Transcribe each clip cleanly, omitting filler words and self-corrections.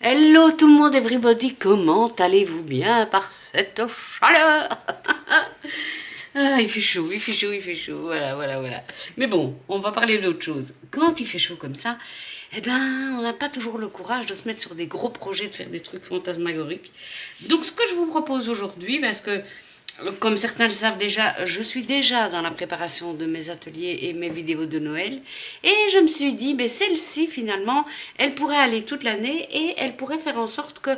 Hello tout le monde, everybody, comment allez-vous bien par cette chaleur? Ah, il fait chaud, il fait chaud, il fait chaud, voilà. Mais bon, on va parler d'autre chose. Quand il fait chaud comme ça, eh ben, on n'a pas toujours le courage de se mettre sur des gros projets, de faire des trucs fantasmagoriques. Donc ce que je vous propose aujourd'hui, parce que comme certains le savent déjà, je suis déjà dans la préparation de mes ateliers et mes vidéos de Noël. Et je me suis dit, ben, celle-ci, finalement, elle pourrait aller toute l'année et elle pourrait faire en sorte que,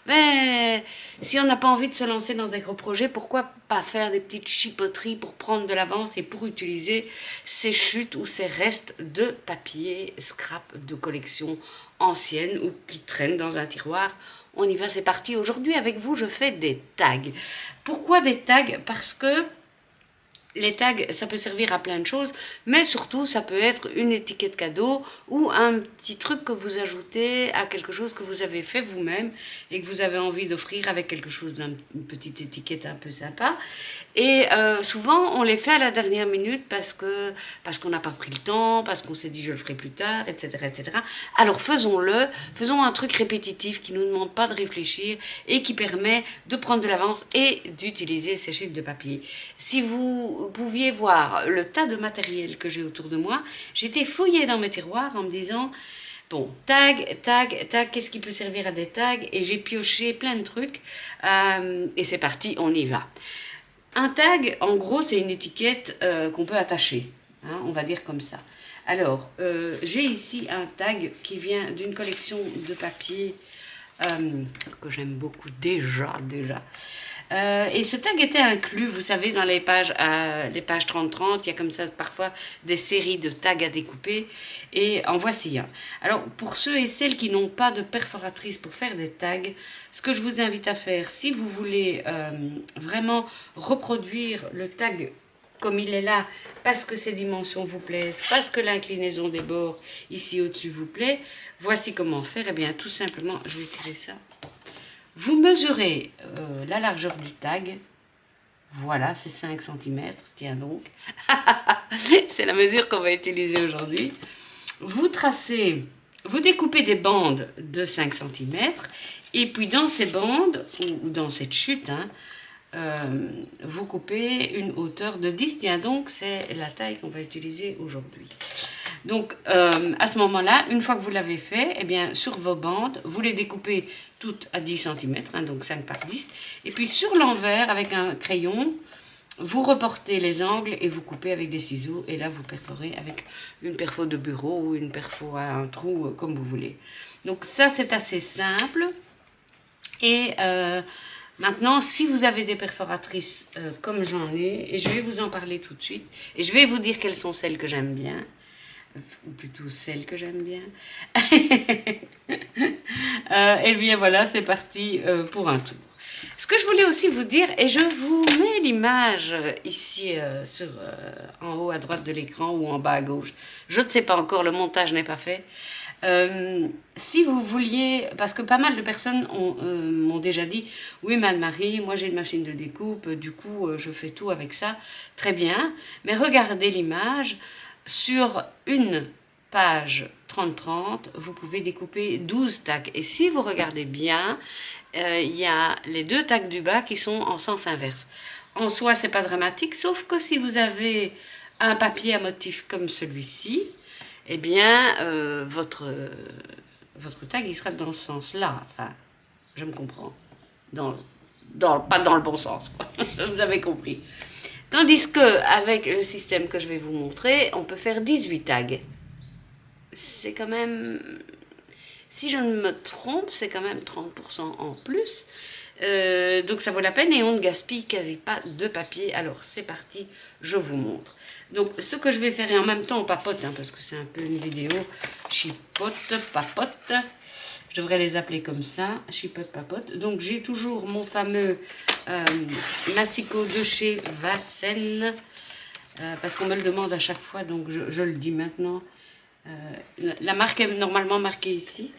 ben, si on n'a pas envie de se lancer dans des gros projets, pourquoi pas faire des petites chipoteries pour prendre de l'avance et pour utiliser ces chutes ou ces restes de papier scrap de collection ancienne ou qui traînent dans un tiroir. On y va, c'est parti. Aujourd'hui, avec vous, je fais des tags. Pourquoi des tags? Parce que les tags, ça peut servir à plein de choses, mais surtout, ça peut être une étiquette cadeau ou un petit truc que vous ajoutez à quelque chose que vous avez fait vous-même et que vous avez envie d'offrir avec quelque chose d'une petite étiquette un peu sympa. Et souvent, on les fait à la dernière minute parce qu'on n'a pas pris le temps, parce qu'on s'est dit je le ferai plus tard, etc., etc. Alors faisons-le, faisons un truc répétitif qui ne nous demande pas de réfléchir et qui permet de prendre de l'avance et d'utiliser ces chiffres de papier. Si vous pouviez voir le tas de matériel que j'ai autour de moi, j'étais fouillée dans mes tiroirs en me disant bon, tag, qu'est-ce qui peut servir à des tags? Et j'ai pioché plein de trucs et c'est parti, on y va. Un tag, en gros, c'est une étiquette qu'on peut attacher, hein, on va dire comme ça. Alors, j'ai ici un tag qui vient d'une collection de papier que j'aime beaucoup déjà. Et ce tag était inclus, vous savez, dans les pages 30-30, il y a comme ça parfois des séries de tags à découper, et en voici un. Alors, pour ceux et celles qui n'ont pas de perforatrice pour faire des tags, ce que je vous invite à faire, si vous voulez vraiment reproduire le tag comme il est là, parce que ses dimensions vous plaisent, parce que l'inclinaison des bords ici au-dessus vous plaît, voici comment faire. Eh bien, tout simplement, je vais tirer ça. Vous mesurez la largeur du tag. Voilà, c'est 5 cm. Tiens donc. C'est la mesure qu'on va utiliser aujourd'hui. Vous tracez, vous découpez des bandes de 5 cm. Et puis dans ces bandes, ou dans cette chute, hein, vous coupez une hauteur de 10. Tiens donc, c'est la taille qu'on va utiliser aujourd'hui. Donc, à ce moment-là, une fois que vous l'avez fait, eh bien, sur vos bandes, vous les découpez toutes à 10 cm, hein, donc 5 par 10. Et puis, sur l'envers, avec un crayon, vous reportez les angles et vous coupez avec des ciseaux. Et là, vous perforez avec une perfo de bureau ou une perfo à un trou, comme vous voulez. Donc, ça, c'est assez simple. Et maintenant, si vous avez des perforatrices comme j'en ai, et je vais vous en parler tout de suite, et je vais vous dire quelles sont celles que j'aime bien, ou plutôt celle que j'aime bien. Et bien voilà, c'est parti pour un tour. Ce que je voulais aussi vous dire, et je vous mets l'image ici en haut à droite de l'écran ou en bas à gauche, je ne sais pas encore, le montage n'est pas fait. Si vous vouliez, parce que pas mal de personnes m'ont déjà dit, oui Marie, moi j'ai une machine de découpe, du coup je fais tout avec ça, très bien, mais regardez l'image. Sur une page 30-30, vous pouvez découper 12 tags. Et si vous regardez bien, il y a les deux tags du bas qui sont en sens inverse. En soi, c'est pas dramatique, sauf que si vous avez un papier à motif comme celui-ci, eh bien, votre tag, il sera dans ce sens-là. Enfin, je me comprends. Pas dans le bon sens, quoi. Vous avez compris. Tandis qu'avec le système que je vais vous montrer, on peut faire 18 tags. C'est quand même, si je ne me trompe, c'est quand même 30% en plus. Donc ça vaut la peine et on ne gaspille quasi pas de papier. Alors c'est parti, je vous montre. Donc ce que je vais faire, et en même temps on papote, hein, parce que c'est un peu une vidéo chipote, papote. Je devrais les appeler comme ça, chipote, papote. Donc j'ai toujours mon fameux massicot de chez Vassen, parce qu'on me le demande à chaque fois, donc je le dis maintenant. La marque est normalement marquée ici.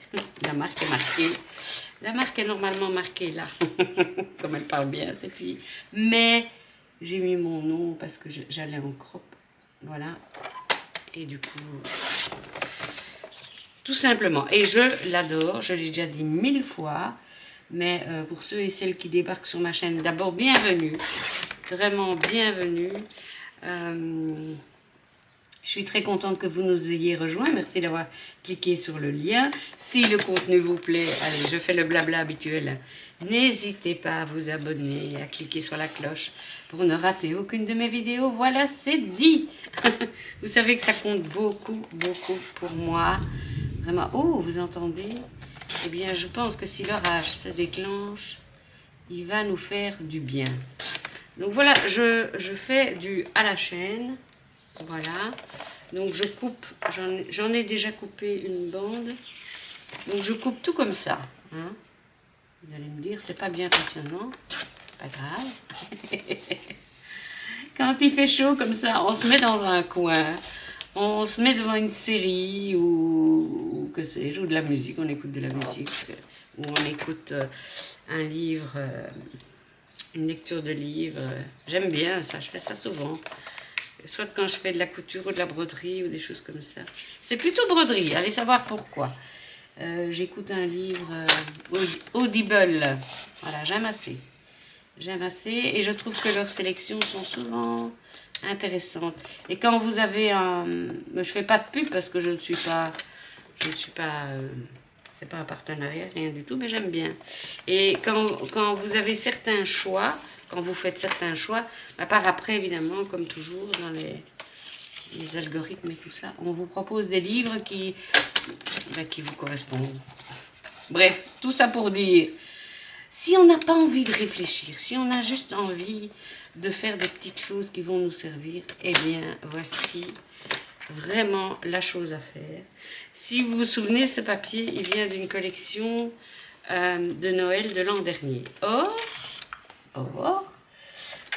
La marque est marquée. La marque est normalement marquée là. Comme elle parle bien, cette fille. Mais j'ai mis mon nom parce que j'allais en crop. Voilà. Et du coup, Tout simplement. Et je l'adore, je l'ai déjà dit 1000 fois. Mais pour ceux et celles qui débarquent sur ma chaîne, d'abord, bienvenue. Vraiment bienvenue. Je suis très contente que vous nous ayez rejoints. Merci d'avoir cliqué sur le lien. Si le contenu vous plaît, allez, je fais le blabla habituel. N'hésitez pas à vous abonner, à cliquer sur la cloche pour ne rater aucune de mes vidéos. Voilà, c'est dit. Vous savez que ça compte beaucoup, beaucoup pour moi. Vraiment. Oh, vous entendez? Eh bien, je pense que si l'orage se déclenche, il va nous faire du bien. Donc voilà, je fais du à la chaîne. Voilà. Donc je coupe, j'en ai déjà coupé une bande. Donc je coupe tout comme ça. Hein. Vous allez me dire, c'est pas bien passionnant. Pas grave. Quand il fait chaud comme ça, on se met dans un coin. On se met devant une série ou que sais-je, ou de la musique, on écoute de la musique, ou on écoute un livre, une lecture de livre. J'aime bien ça, je fais ça souvent. Soit quand je fais de la couture ou de la broderie ou des choses comme ça. C'est plutôt broderie, allez savoir pourquoi. J'écoute un livre Audible, voilà, j'aime assez. J'aime assez et je trouve que leurs sélections sont souvent intéressantes. Et quand vous avez un... Je fais pas de pub parce que je ne suis pas... c'est pas un partenariat, rien du tout, mais j'aime bien. Et quand vous avez certains choix, quand vous faites certains choix, à part après, évidemment, comme toujours, dans les algorithmes et tout ça, on vous propose des livres qui vous correspondent. Bref, tout ça pour dire... Si on n'a pas envie de réfléchir, si on a juste envie de faire des petites choses qui vont nous servir, eh bien, voici vraiment la chose à faire. Si vous vous souvenez, ce papier, il vient d'une collection de Noël de l'an dernier. Or,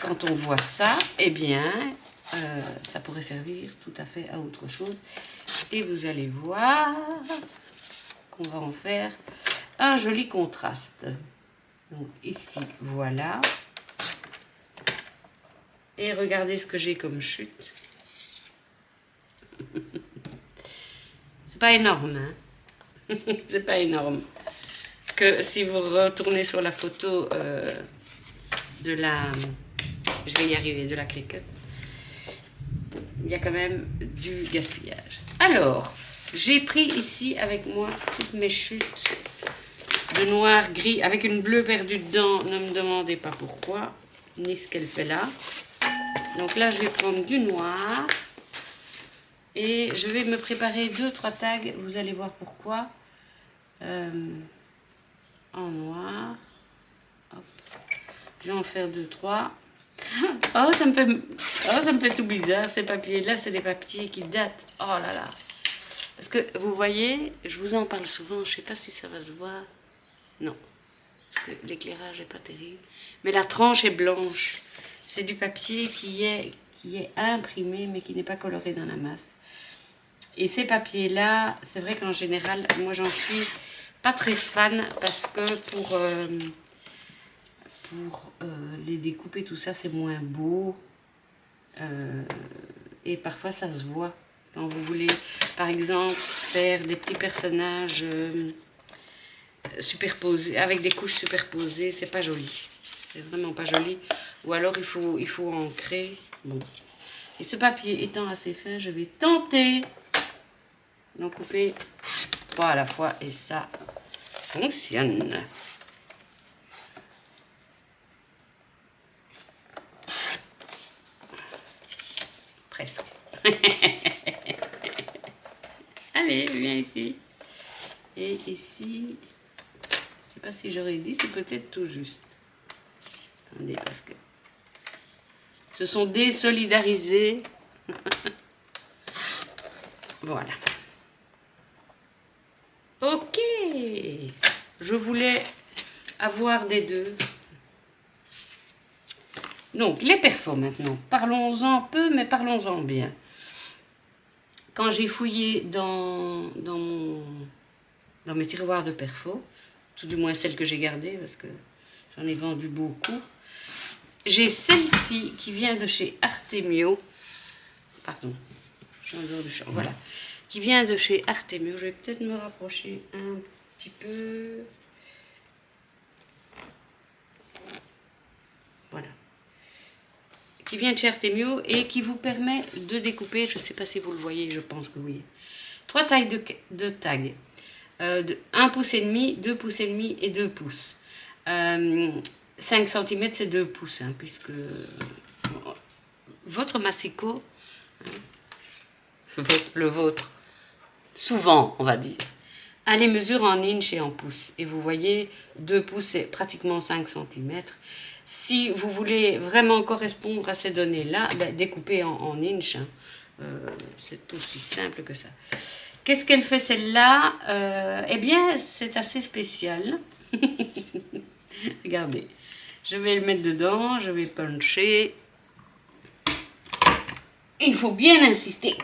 quand on voit ça, eh bien, ça pourrait servir tout à fait à autre chose. Et vous allez voir qu'on va en faire un joli contraste. Donc ici, voilà. Et regardez ce que j'ai comme chute. C'est pas énorme, hein. C'est pas énorme. Que si vous retournez sur la photo de la... Je vais y arriver, de la cricket. Il y a quand même du gaspillage. Alors, j'ai pris ici avec moi toutes mes chutes de noir, gris, avec une bleue perdue dedans. Ne me demandez pas pourquoi, ni ce qu'elle fait là. Donc là, je vais prendre du noir. Et je vais me préparer 2-3 tags. Vous allez voir pourquoi. En noir. Hop. Je vais en faire 2-3. Oh, ça me fait tout bizarre, ces papiers-là. C'est des papiers qui datent. Oh là là. Parce que, vous voyez, je vous en parle souvent. Je ne sais pas si ça va se voir. Non, parce que l'éclairage n'est pas terrible. Mais la tranche est blanche. C'est du papier qui est imprimé, mais qui n'est pas coloré dans la masse. Et ces papiers-là, c'est vrai qu'en général, moi j'en suis pas très fan, parce que pour les découper, tout ça, c'est moins beau. Et parfois, ça se voit. Quand vous voulez, par exemple, faire des petits personnages... superposé, avec des couches superposées, c'est pas joli. C'est vraiment pas joli. Ou alors il faut ancrer. Bon. Et ce papier étant assez fin, je vais tenter d'en couper 3 à la fois et ça fonctionne. Presque. Allez, viens ici. Et ici... Je ne sais pas si j'aurais dit, c'est peut-être tout juste. Attendez, parce que se sont désolidarisés. Voilà. Ok. Je voulais avoir des deux. Donc, les perfos maintenant. Parlons-en peu, mais parlons-en bien. Quand j'ai fouillé dans mes tiroirs de perfos, tout du moins celle que j'ai gardée, parce que j'en ai vendu beaucoup. J'ai celle-ci qui vient de chez Artemio. Pardon, je suis en dehors du champ. Voilà. qui vient de chez Artemio. Je vais peut-être me rapprocher un petit peu. Voilà. Qui vient de chez Artemio et qui vous permet de découper, je ne sais pas si vous le voyez, je pense que oui. 3 tailles de tags. 1 pouce et demi, 2 pouces et demi et 2 pouces. 5 cm c'est 2 pouces, hein, puisque votre massicot, hein, le vôtre, souvent on va dire, a les mesures en inch et en pouces. Et vous voyez, 2 pouces c'est pratiquement 5 cm. Si vous voulez vraiment correspondre à ces données-là, ben, découpez en inch. Hein. C'est aussi simple que ça. Qu'est-ce qu'elle fait celle-là? Eh bien, c'est assez spécial. Regardez, je vais le mettre dedans, je vais puncher. Il faut bien insister,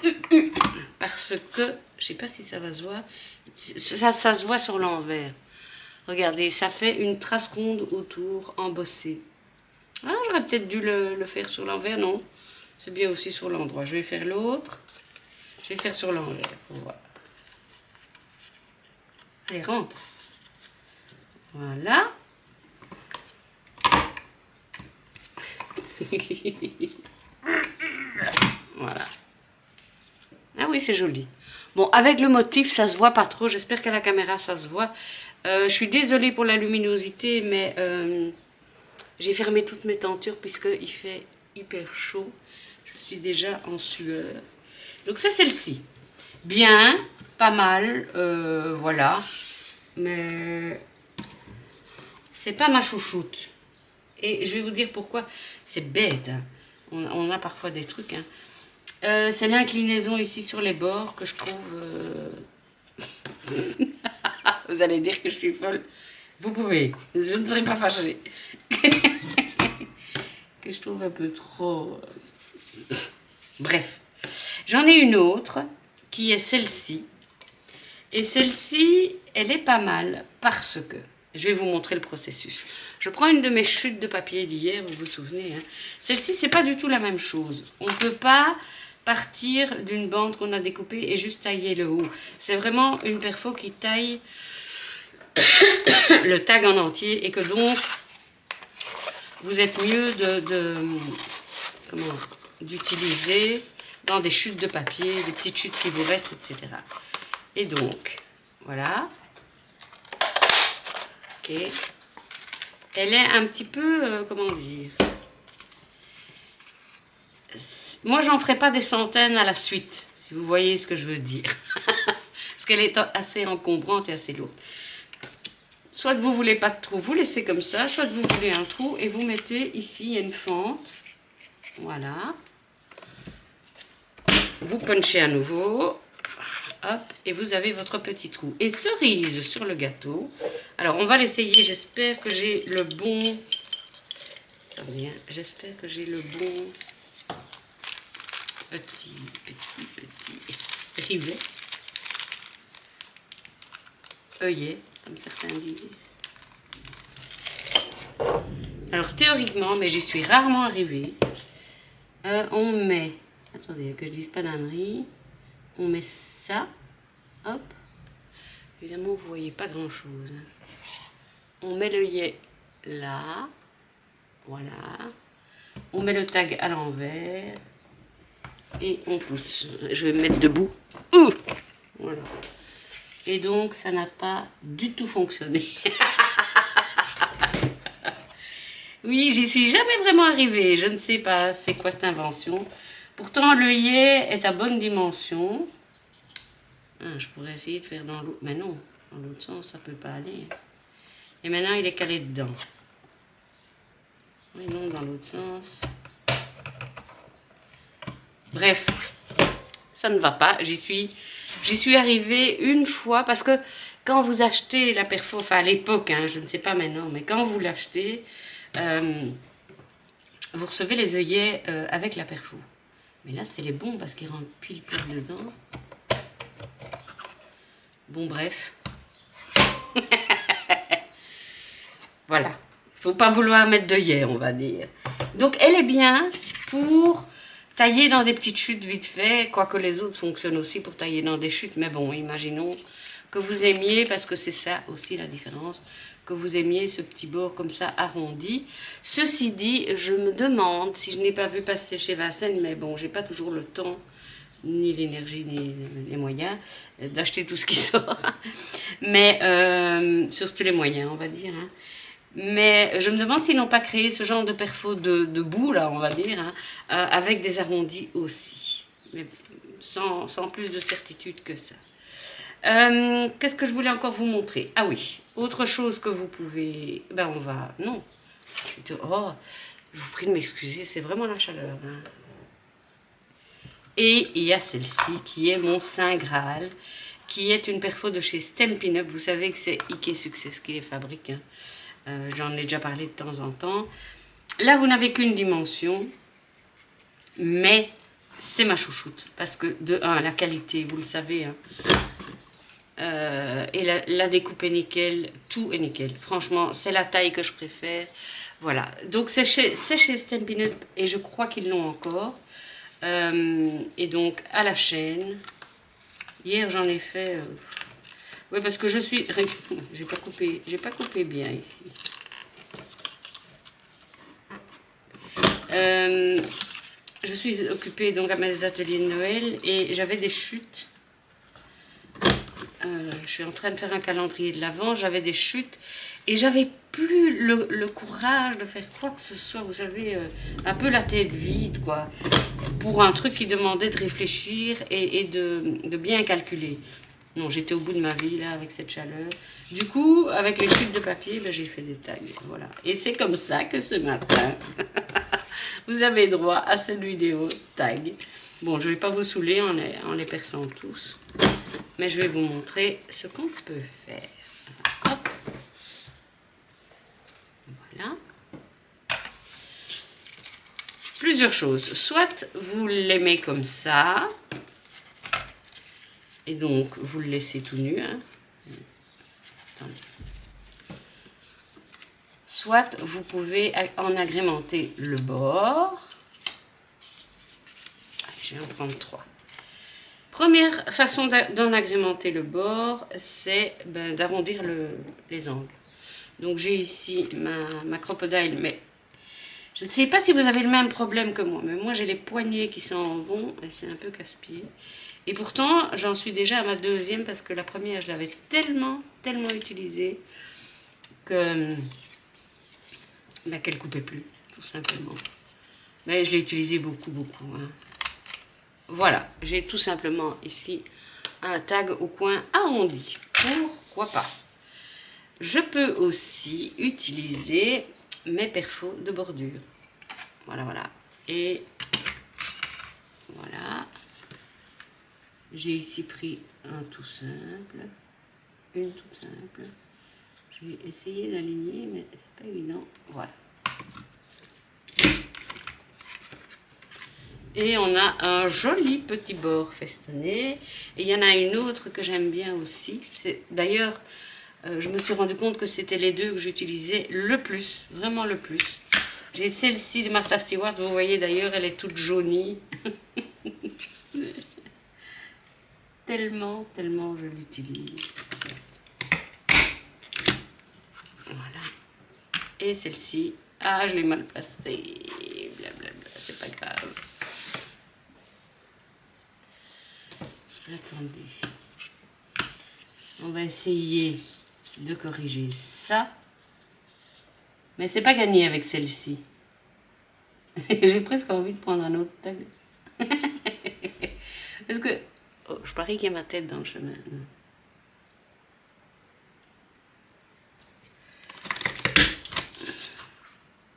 parce que, je ne sais pas si ça va se voir, ça se voit sur l'envers. Regardez, ça fait une trace ronde autour, embossée. Ah, j'aurais peut-être dû le faire sur l'envers, non. C'est bien aussi sur l'endroit. Je vais faire l'autre. Je vais faire sur l'envers. Voilà. Allez, rentre. Voilà. Voilà. Ah oui, c'est joli. Bon, avec le motif, ça se voit pas trop. J'espère qu'à la caméra, ça se voit. Je suis désolée pour la luminosité, mais j'ai fermé toutes mes tentures puisqu'il fait hyper chaud. Je suis déjà en sueur. Donc c'est celle-ci. Bien, pas mal, voilà. Mais c'est pas ma chouchoute. Et je vais vous dire pourquoi. C'est bête. Hein. On a parfois des trucs. Hein. C'est l'inclinaison ici sur les bords que je trouve... Vous allez dire que je suis folle. Vous pouvez. Je ne serai pas fâchée. Que je trouve un peu trop... Bref. J'en ai une autre qui est celle-ci. Et celle-ci, elle est pas mal parce que... Je vais vous montrer le processus. Je prends une de mes chutes de papier d'hier, vous vous souvenez. Hein. Celle-ci, c'est pas du tout la même chose. On ne peut pas partir d'une bande qu'on a découpée et juste tailler le haut. C'est vraiment une perfo qui taille le tag en entier et que donc, vous êtes mieux d'utiliser dans des chutes de papier, des petites chutes qui vous restent, etc. Et donc, voilà. Ok. Elle est un petit peu, comment dire, moi j'en ferai pas des centaines à la suite, si vous voyez ce que je veux dire. Parce qu'elle est assez encombrante et assez lourde. Soit vous voulez pas de trou, vous laissez comme ça, soit vous voulez un trou et vous mettez ici, il y a une fente. Voilà. Vous punchez à nouveau. Hop, et vous avez votre petit trou. Et cerise sur le gâteau. Alors, on va l'essayer. J'espère que j'ai le bon... Attendez, j'espère que j'ai le bon petit rivet. Œillet, comme certains disent. Alors, théoriquement, mais j'y suis rarement arrivée, on met... Attendez, que je dise pas d'ânerie. On met ça, hop, évidemment vous voyez pas grand chose, on met l'œillet là, voilà, on met le tag à l'envers et on pousse, je vais me mettre debout, voilà, et donc ça n'a pas du tout fonctionné. Oui, j'y suis jamais vraiment arrivée, je ne sais pas c'est quoi cette invention. Pourtant, l'œillet est à bonne dimension. Ah, je pourrais essayer de faire dans l'autre... Mais non, dans l'autre sens, ça ne peut pas aller. Et maintenant, il est calé dedans. Oui, non, dans l'autre sens. Bref, ça ne va pas. J'y suis arrivée une fois, parce que quand vous achetez la perfo, enfin à l'époque, hein, je ne sais pas maintenant, mais quand vous l'achetez, vous recevez les œillets avec la perfo. Mais là, c'est les bons parce qu'ils rentrent pile dedans. Bon, bref. Voilà. Il ne faut pas vouloir mettre d'œillet, on va dire. Donc, elle est bien pour tailler dans des petites chutes vite fait, quoique les autres fonctionnent aussi pour tailler dans des chutes. Mais bon, imaginons que vous aimiez, parce que c'est ça aussi la différence, que vous aimiez ce petit bord comme ça arrondi. Ceci dit, je me demande, si je n'ai pas vu passer chez Vincennes, mais bon, j'ai pas toujours le temps, ni l'énergie, ni les moyens d'acheter tout ce qui sort. Mais, surtout les moyens, on va dire, hein. Mais je me demande s'ils n'ont pas créé ce genre de perfo de bout, là, on va dire, hein, avec des arrondis aussi. Mais sans plus de certitude que ça. Qu'est-ce que je voulais encore vous montrer? Ah oui, autre chose que vous pouvez... Ben on va... Non. Oh, je vous prie de m'excuser, c'est vraiment la chaleur. Hein. Et il y a celle-ci qui est mon Saint Graal, qui est une perfo de chez Stampin' Up. Vous savez que c'est Ike Success qui les fabrique. Hein. J'en ai déjà parlé de temps en temps. Là, vous n'avez qu'une dimension, mais c'est ma chouchoute. Parce que, de un, la qualité, vous le savez, hein, et la découpe est nickel, tout est nickel. Franchement, c'est la taille que je préfère. Voilà. Donc, c'est chez Stampin' Up, et je crois qu'ils l'ont encore. Et donc, à la chaîne. Hier, j'en ai fait... Oui, parce que je suis... J'ai pas coupé bien ici. Je suis occupée donc à mes ateliers de Noël et j'avais des chutes. Je suis en train de faire un calendrier de l'Avent. J'avais des chutes et j'avais plus le courage de faire quoi que ce soit. Vous savez, un peu la tête vide, quoi. Pour un truc qui demandait de réfléchir et de bien calculer. Non, j'étais au bout de ma vie, là, avec cette chaleur. Du coup, avec les chutes de papier, ben, j'ai fait des tags, voilà. Et c'est comme ça que ce matin, vous avez droit à cette vidéo tag. Bon, je ne vais pas vous saouler en les perçant tous, mais je vais vous montrer ce qu'on peut faire. Hop. Voilà. Plusieurs choses. Soit vous l'aimez comme ça, et donc, vous le laissez tout nu. Hein. Attendez. Soit, vous pouvez en agrémenter le bord. Je vais en prendre 3. Première façon d'en agrémenter le bord, c'est d'arrondir les angles. Donc, j'ai ici ma crocodile, mais je ne sais pas si vous avez le même problème que moi. Mais moi, j'ai les poignets qui s'en vont et c'est un peu casse-pied. Et pourtant, j'en suis déjà à ma deuxième parce que la première, je l'avais tellement utilisée que qu'elle ne coupait plus, tout simplement. Mais je l'ai utilisée beaucoup. Hein. Voilà, j'ai tout simplement ici un tag au coin arrondi. Pourquoi pas? Je peux aussi utiliser mes perfos de bordure. Voilà. Et voilà. J'ai ici pris un tout simple, une toute simple. Je vais essayer d'aligner, mais c'est pas évident. Voilà. Et on a un joli petit bord festonné. Et il y en a une autre que j'aime bien aussi. D'ailleurs, je me suis rendu compte que c'était les deux que j'utilisais le plus, vraiment le plus. J'ai celle-ci de Martha Stewart, vous voyez d'ailleurs, elle est toute jaunie. Tellement je l'utilise. Voilà. Et celle-ci, ah, je l'ai mal placée. Blablabla, c'est pas grave. Attendez. On va essayer de corriger ça. Mais c'est pas gagné avec celle-ci. J'ai presque envie de prendre un autre tag. Parce que... Oh, je parie qu'il y a ma tête dans le chemin.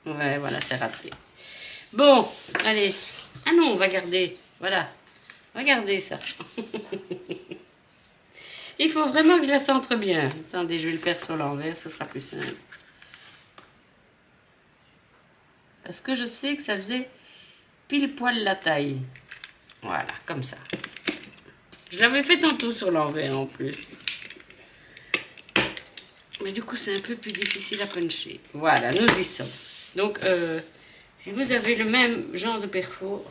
Ouais, voilà, c'est raté. Bon, allez. Ah non, on va garder. Voilà. On va garder ça. Il faut vraiment que je la centre bien. Attendez, je vais le faire sur l'envers, ce sera plus simple. Parce que je sais que ça faisait pile poil la taille. Voilà, comme ça. Je l'avais fait tantôt sur l'envers en plus. Mais du coup, c'est un peu plus difficile à puncher. Voilà, nous y sommes. Donc, si vous avez le même genre de perfo,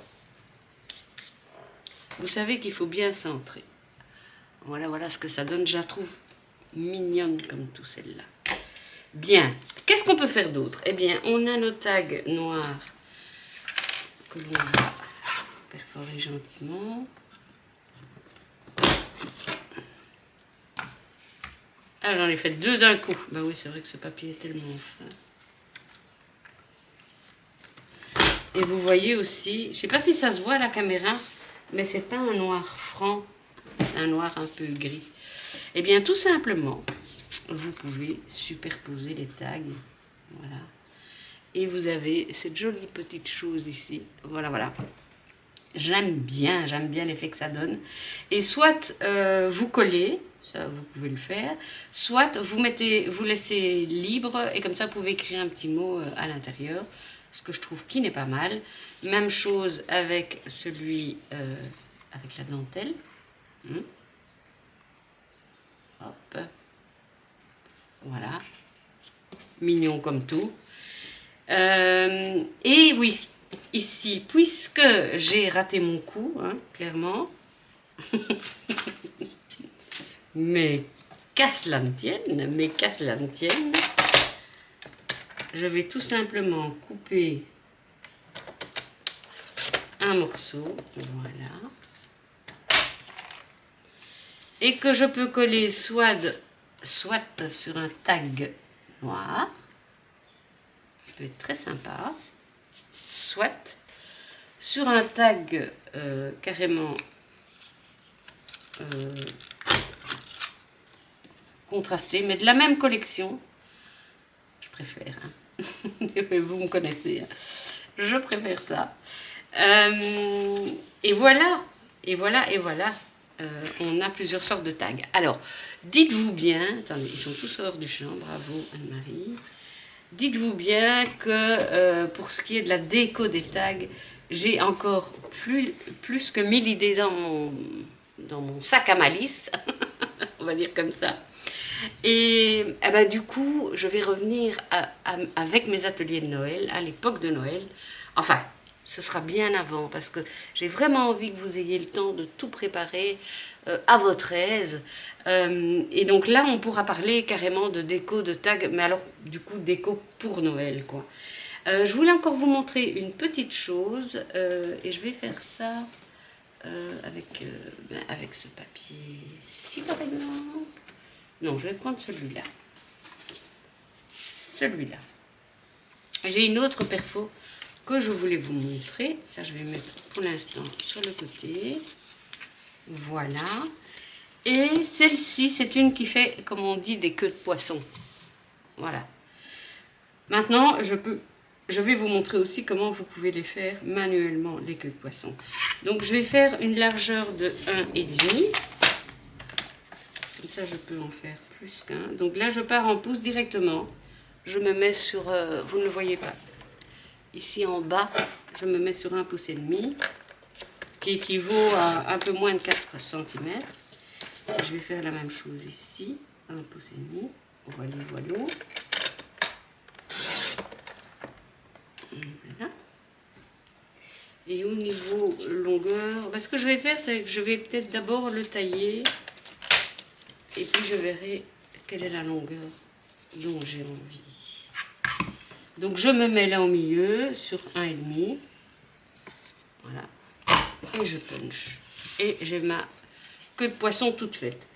vous savez qu'il faut bien centrer. Voilà, voilà ce que ça donne. Je la trouve mignonne comme tout, celle-là. Bien. Qu'est-ce qu'on peut faire d'autre? Eh bien, on a nos tags noirs que l'on va perforer gentiment. Ah, j'en ai fait 2 d'un coup. Ben oui, c'est vrai que ce papier est tellement fin. Et vous voyez aussi, je ne sais pas si ça se voit à la caméra, mais c'est pas un noir franc, un noir un peu gris. Eh bien, tout simplement, vous pouvez superposer les tags. Voilà. Et vous avez cette jolie petite chose ici. Voilà, voilà. J'aime bien l'effet que ça donne. Et soit vous collez, ça vous pouvez le faire, soit vous laissez libre et comme ça vous pouvez écrire un petit mot à l'intérieur, ce que je trouve qui n'est pas mal. Même chose avec celui avec la dentelle. Hop. Voilà. Mignon comme tout. Et oui, ici, puisque j'ai raté mon coup, hein, clairement, mais qu'à cela ne tienne, je vais tout simplement couper un morceau, voilà, et que je peux coller soit sur un tag noir, ça peut être très sympa, soit sur un tag carrément contrasté, mais de la même collection. Je préfère, hein. Vous me connaissez, hein. Je préfère ça. Et voilà, on a plusieurs sortes de tags. Alors, dites-vous bien, attendez, ils sont tous hors du champ, bravo Anne-Marie. Dites-vous bien que pour ce qui est de la déco des tags, j'ai encore plus que 1000 idées dans mon sac à malice, on va dire comme ça. Et ben, du coup, je vais revenir avec mes ateliers de Noël, à l'époque de Noël. Enfin, ce sera bien avant, parce que j'ai vraiment envie que vous ayez le temps de tout préparer à votre aise. Et donc là, on pourra parler carrément de déco, de tag, mais alors, du coup, déco pour Noël, quoi. Je voulais encore vous montrer une petite chose, et je vais faire ça avec ce papier-ci, par exemple. Non, je vais prendre celui-là. Celui-là. J'ai une autre perfo que je voulais vous montrer. Ça, je vais mettre pour l'instant sur le côté. Voilà. Et celle-ci, c'est une qui fait, comme on dit, des queues de poisson. Voilà. Maintenant, je vais vous montrer aussi comment vous pouvez les faire manuellement, les queues de poisson. Donc, je vais faire une largeur de 1,5. Comme ça, je peux en faire plus qu'un. Donc là, je pars en pouce directement. Je me mets sur... vous ne le voyez pas. Ici en bas, je me mets sur 1,5 pouce, qui équivaut à un peu moins de 4 cm. Je vais faire la même chose ici. 1,5 pouce. Voilà, voilà. Voilà. Et au niveau longueur, ce que je vais faire, c'est que je vais peut-être d'abord le tailler. Et puis je verrai quelle est la longueur dont j'ai envie. Donc je me mets là au milieu sur 1,5. Voilà. Et je punch. Et j'ai ma queue de poisson toute faite.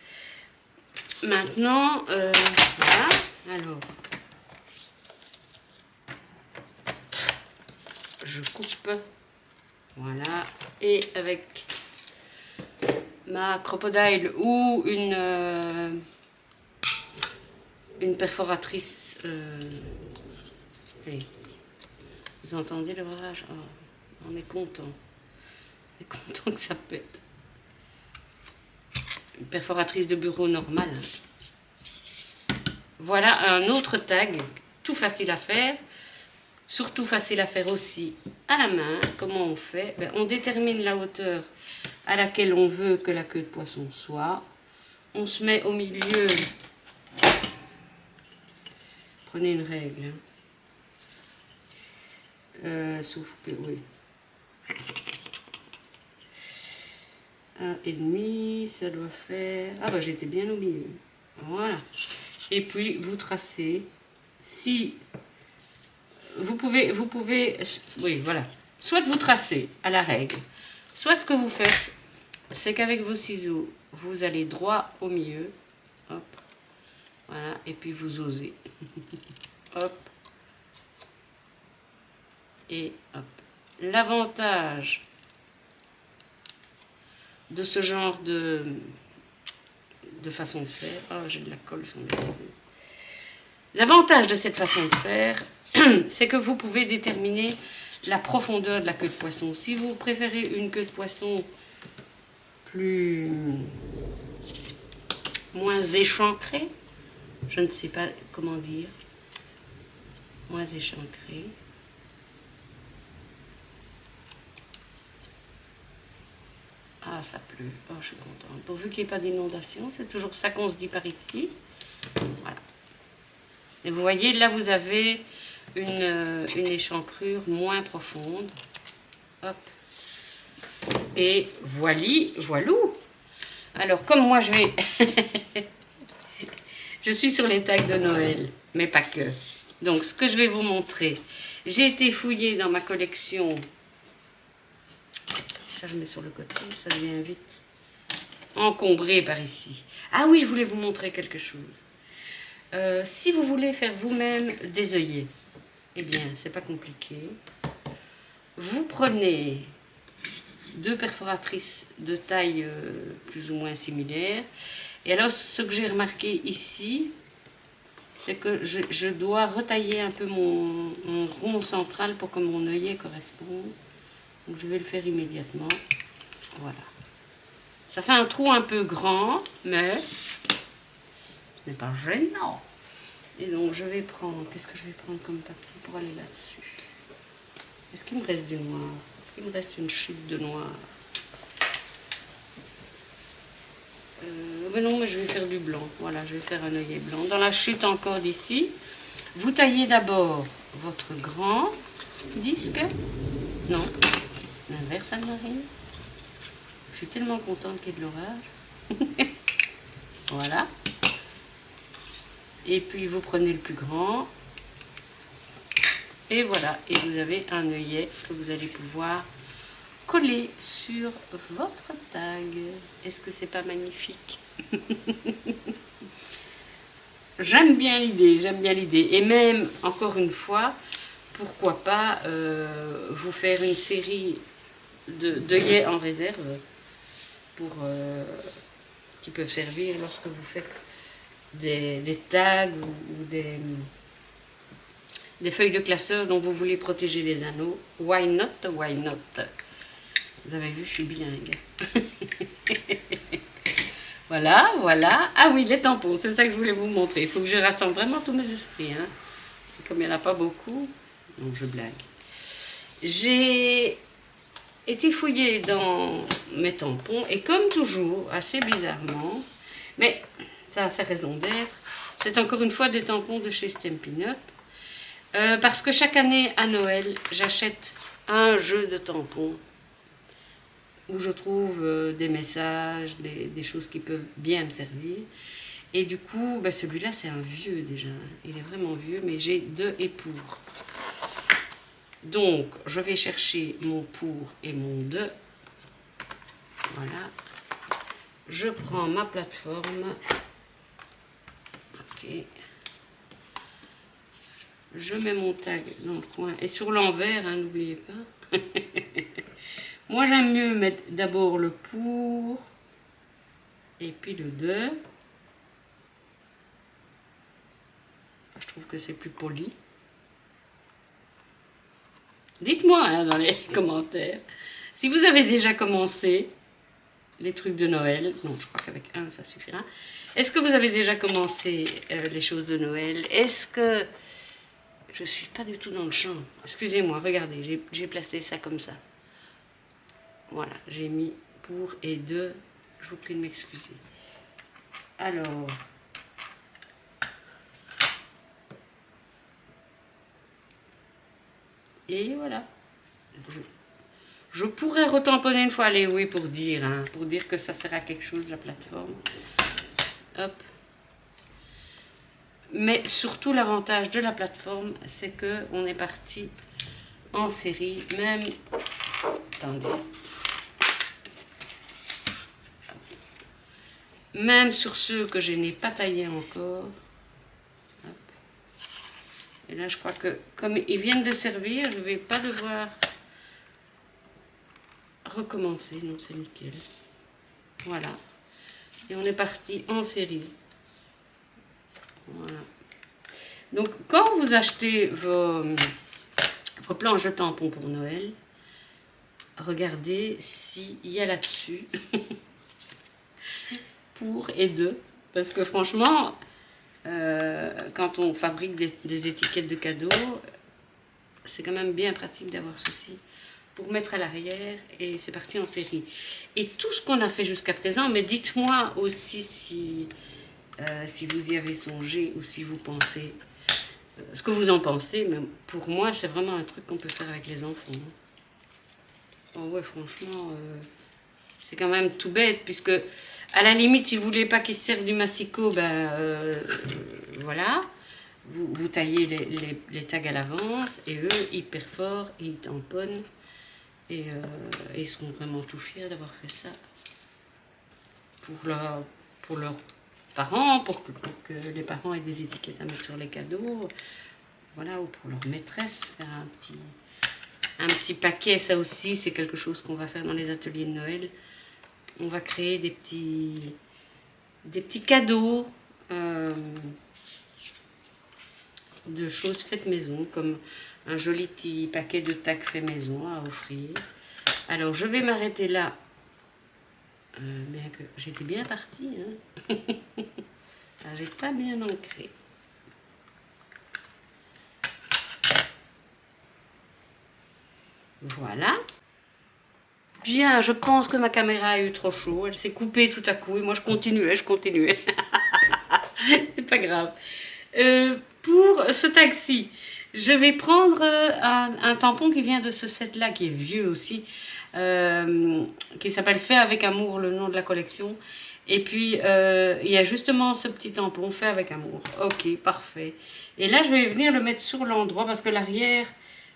Maintenant, voilà. Alors, je coupe. Voilà. Et avec ma crocodile ou une perforatrice. Allez, vous entendez le barrage? Oh, on est content. On est content que ça pète. Une perforatrice de bureau normale. Voilà un autre tag, tout facile à faire. Surtout facile à faire aussi à la main. Comment on fait? On détermine la hauteur à laquelle on veut que la queue de poisson soit. On se met au milieu. Prenez une règle. Sauf que, oui. 1,5, ça doit faire... Ah bah j'étais bien au milieu. Voilà. Et puis vous tracez. Si vous pouvez, oui voilà. Soit vous tracez à la règle, soit ce que vous faites, c'est qu'avec vos ciseaux, vous allez droit au milieu. Hop. Voilà. Et puis vous osez. Hop. Et hop. L'avantage de ce genre de façon de faire... Oh, j'ai de la colle sur mes ciseaux. L'avantage de cette façon de faire, c'est que vous pouvez déterminer la profondeur de la queue de poisson. Si vous préférez une queue de poisson moins échancrée, je ne sais pas comment dire, moins échancrée. Ah, ça pleut. Oh, je suis contente. Pourvu qu'il n'y ait pas d'inondation, c'est toujours ça qu'on se dit par ici. Voilà. Et vous voyez, là, vous avez une échancrure moins profonde. Hop. Et voilou. Alors, comme moi, je suis sur les tags de Noël, mais pas que. Donc, ce que je vais vous montrer, j'ai été fouillée dans ma collection. Ça, je mets sur le côté, ça devient vite encombré par ici. Ah oui, je voulais vous montrer quelque chose. Si vous voulez faire vous-même des œillets, eh bien, c'est pas compliqué. Vous prenez 2 perforatrices de taille plus ou moins similaire. Et alors, ce que j'ai remarqué ici, c'est que je dois retailler un peu mon rond central pour que mon œillet corresponde. Donc, je vais le faire immédiatement. Voilà. Ça fait un trou un peu grand, mais ce n'est pas gênant. Et donc, je vais prendre... Qu'est-ce que je vais prendre comme papier pour aller là-dessus? Est-ce qu'il me reste du noir? Est-ce qu'il me reste une chute de noir? Mais non, mais je vais faire du blanc. Voilà, je vais faire un œillet blanc. Dans la chute encore d'ici, vous taillez d'abord votre grand disque. Non, l'inverse, Anne-Marie. Je suis tellement contente qu'il y ait de l'orage. Voilà. Et puis, vous prenez le plus grand. Et voilà. Et vous avez un œillet que vous allez pouvoir coller sur votre tag. Est-ce que c'est pas magnifique? J'aime bien l'idée, j'aime bien l'idée. Et même, encore une fois, pourquoi pas vous faire une série d'œillets en réserve pour, qui peuvent servir lorsque vous faites des tags ou des feuilles de classeur dont vous voulez protéger les anneaux. Why not, why not? Vous avez vu, je suis bilingue. Voilà, voilà. Ah oui, les tampons, c'est ça que je voulais vous montrer. Il faut que je rassemble vraiment tous mes esprits. Hein. Comme il n'y en a pas beaucoup, donc je blague. J'ai été fouillée dans mes tampons et comme toujours, assez bizarrement, mais ça a sa raison d'être, c'est encore une fois des tampons de chez Stampin' Up. Parce que chaque année à Noël, j'achète un jeu de tampons où je trouve des messages, des choses qui peuvent bien me servir. Et du coup, ben celui-là, c'est un vieux déjà. Il est vraiment vieux, mais j'ai 2 et pour. Donc, je vais chercher mon pour et mon de. Voilà. Je prends ma plateforme. Ok. Je mets mon tag dans le coin. Et sur l'envers, hein, n'oubliez pas. Moi, j'aime mieux mettre d'abord le pour et puis le de. Je trouve que c'est plus poli. Dites-moi hein, dans les commentaires si vous avez déjà commencé les trucs de Noël. Non, je crois qu'avec un, ça suffira. Est-ce que vous avez déjà commencé les choses de Noël? Est-ce que... Je suis pas du tout dans le champ. Excusez-moi, regardez, j'ai placé ça comme ça. Voilà, j'ai mis pour et de. Je vous prie de m'excuser. Alors... Et voilà. Je pourrais retamponner une fois, allez, oui, pour dire que ça sert à quelque chose, la plateforme. Hop. Mais surtout, l'avantage de la plateforme, c'est qu'on est parti en série, même... Attendez. Même sur ceux que je n'ai pas taillés encore. Hop. Et là, je crois que, comme ils viennent de servir, je ne vais pas devoir recommencer. Non, c'est nickel. Voilà. Et on est parti en série. Voilà. Donc, quand vous achetez vos planches de tampons pour Noël, regardez s'il y a là-dessus pour et de. Parce que franchement, quand on fabrique des étiquettes de cadeaux, c'est quand même bien pratique d'avoir ceci pour mettre à l'arrière et c'est parti en série. Et tout ce qu'on a fait jusqu'à présent, mais dites-moi aussi si vous y avez songé ou si vous pensez, ce que vous en pensez, mais pour moi c'est vraiment un truc qu'on peut faire avec les enfants. Oh ouais, franchement, c'est quand même tout bête, puisque à la limite, si vous voulez pas qu'ils se servent du massicot, ben voilà, vous taillez les tags à l'avance, et eux, ils perforent, ils tamponnent, et ils seront vraiment tout fiers d'avoir fait ça pour leurs parents, pour que les parents aient des étiquettes à mettre sur les cadeaux, voilà, ou pour leur maîtresse, faire un petit paquet. Ça aussi, c'est quelque chose qu'on va faire dans les ateliers de Noël. On va créer des petits cadeaux de choses faites maison, comme un joli petit paquet de tacs fait maison à offrir. Alors, je vais m'arrêter là. Bien que j'étais bien partie. Hein. J'ai pas bien ancré. Voilà. Bien, je pense que ma caméra a eu trop chaud. Elle s'est coupée tout à coup et moi je continuais. C'est pas grave. Pour ce taxi, je vais prendre un tampon qui vient de ce set-là, qui est vieux aussi, qui s'appelle Fait avec amour, le nom de la collection. Et puis, il y a justement ce petit tampon, Fait avec amour. Ok, parfait. Et là, je vais venir le mettre sur l'endroit parce que l'arrière,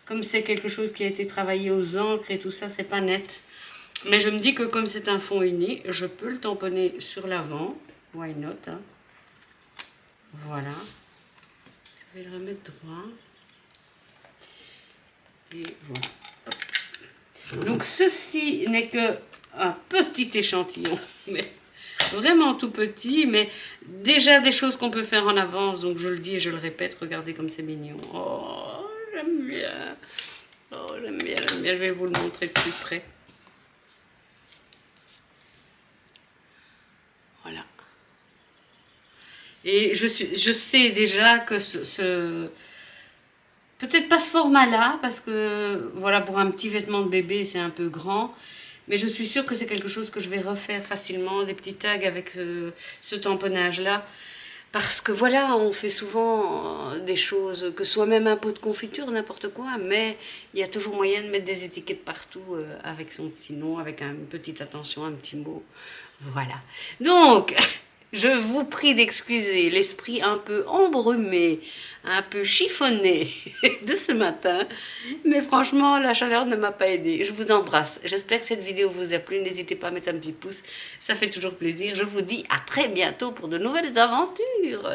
comme c'est quelque chose qui a été travaillé aux encres et tout ça, c'est pas net. Mais je me dis que comme c'est un fond uni, je peux le tamponner sur l'avant. Why not, hein? Voilà. Je vais le remettre droit. Et voilà. Hop. Donc ceci n'est que un petit échantillon, mais vraiment tout petit, mais déjà des choses qu'on peut faire en avance. Donc je le dis et je le répète, regardez comme c'est mignon. Oh, j'aime bien. Oh, j'aime bien, j'aime bien. Je vais vous le montrer de plus près. Voilà. Et je sais déjà que peut-être pas ce format-là, parce que voilà, pour un petit vêtement de bébé, c'est un peu grand. Mais je suis sûre que c'est quelque chose que je vais refaire facilement, des petits tags avec ce tamponnage-là. Parce que voilà, on fait souvent des choses, que ce soit même un pot de confiture, n'importe quoi, mais il y a toujours moyen de mettre des étiquettes partout avec son petit nom, avec une petite attention, un petit mot. Voilà. Donc, je vous prie d'excuser l'esprit un peu embrumé, un peu chiffonné de ce matin. Mais franchement, la chaleur ne m'a pas aidée. Je vous embrasse. J'espère que cette vidéo vous a plu. N'hésitez pas à mettre un petit pouce. Ça fait toujours plaisir. Je vous dis à très bientôt pour de nouvelles aventures.